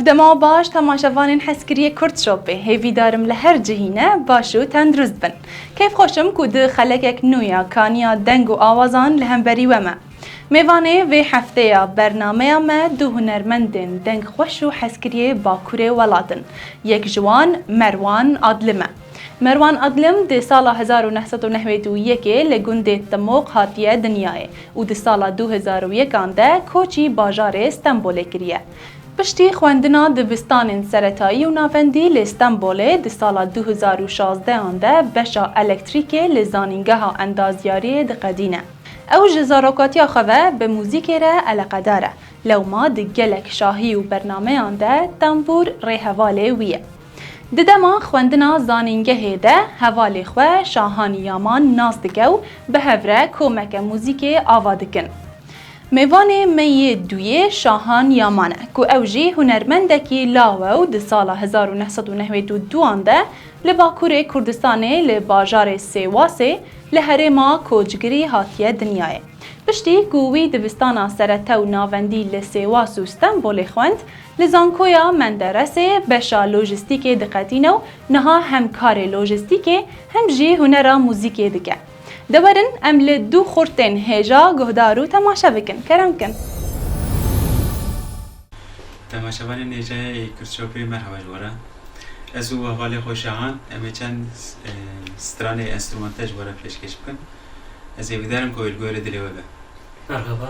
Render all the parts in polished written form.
دما باش تماشاوان حسکری کرد شوپه هیوی دارم لهر جهینه باشو تندرست بن کیف خوشم کود خلقک نویا کانیا دنگ و آوازان لهمبری وما میوانه و هفته یا برنامه ما دو هنرمندن دنگ خوش و حسکری باکوره ولادن یک جوان مروان عدلمه مروان عدلم ده سال 1991 لگنده تموق هاتیه دنیای و ده سال 2001 ده کوچی باجار استنبول کریه. پشتی خواندنا دبستان سرطایی و ناوندی لاستنبول ده سال 2016 ده بشا الکتریکی لزانینگاه اندازیاری ده قدینه. او جزاروکاتی خواه به موزیک را علاقه داره. لو ما ده گلک شاهی و برنامه آنده تنبور ریحواله ویه. ددما خواندنا زانینگه ده حوالی خواه شاهانی یامان ناز دگو به هفره کومک موزیک آوادکن. میوان می دوی شاهان یامانه که اوجی هنرمندکی لاو ده سال 1992 ده لباکور کردستانه لباجار سیواسه لحرما کوچگری هاتیه دنیای. پشتی گویی دبستان سرطه و ناوندی لسیواس و استنبول خواند لزانکویا مندرسه بشا لوجستیک دقتینو نها همکار لوجستیک هم جی هنر موزیک دگه. دورن امل دو خورتن هجا گهدارو تماشا بکن کرم کن. تماشاوان نیجای کرچوپی مرحبا جوارا. از او حال خوشحال اما چند ستران انسترومنتاج وارد پیشکش بکن. از یکدارم کویل گوره دلیو به. مرحبا.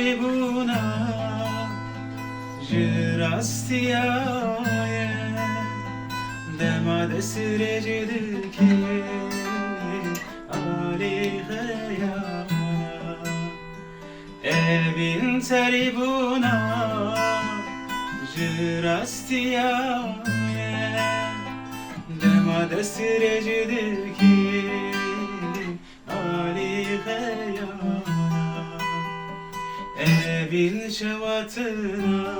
seribuna jirastiyaye demade sürecidir ki Ali Khayana evin seribuna jirastiyaye demade sürecidir ki Ali Khayana evin şevatına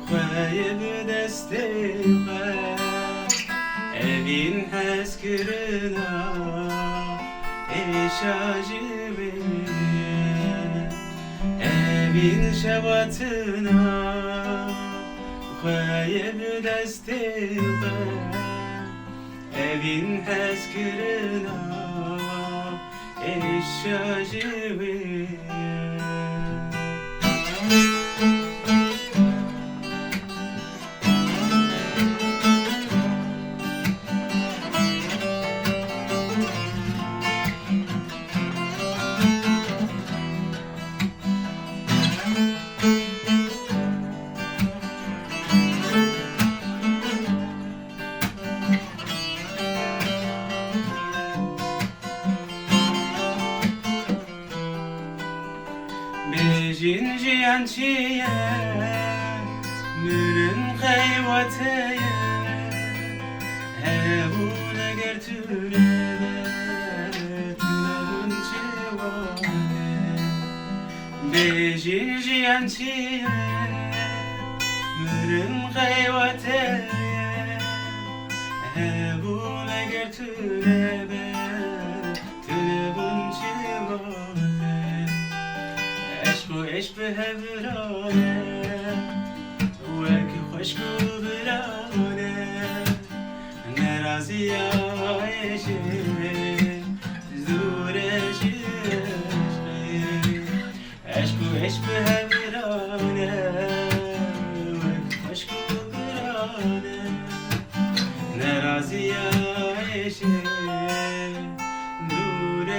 Khayb desteğe evin heskirina eşacibe evin şevatına Khayb desteğe evin heskirina eşacibe Bejin jiyan çiye Mürün kayvateye Hevune gertürebe Tünevun çivane Bejin jiyan çiye Mürün kayvateye Hevune gertürebe Tünevun çivane عشق و عشق به هبرانه وک خوش برانه نرازی عایشه زور عشق و عشق به هبرانه وک خوش برانه نرازی عایشه زور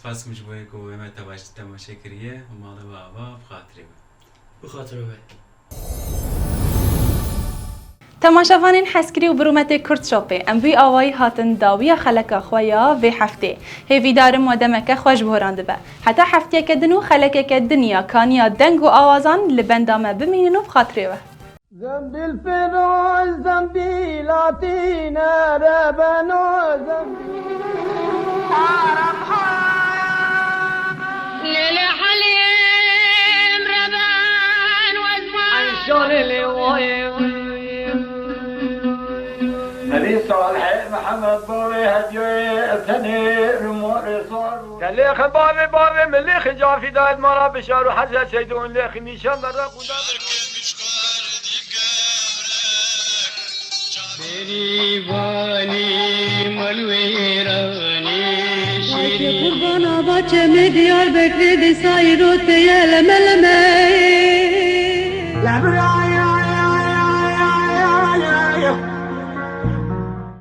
خواستم جبوی که همه تماشا کریه و مالا و آوا بخاطر به تماشاوانین حسکری و برومت کرد شاپه ام بی آوای هاتن داویا خلکا خویا و هفته هیوی دارم و دمک خوش بهرانده به حتی هفته کدنو خلک دنیا کانیا دنگ و آوازان لبندامه بمینن و بخاطره و زنبیل فراز زنبیلاتین ربنا زنبیل للحليم ربان وزمان عشان نبي صالح محمد بابي هديوي ثاني رمور صار كليخ بابي مليخ جافي دايد مرا بشار وحزة سيدون ليخ نيشان مرا بيريباني ملويراني شيري قربانا باچه می دیار بکری دی سایرو تیه لمه لمه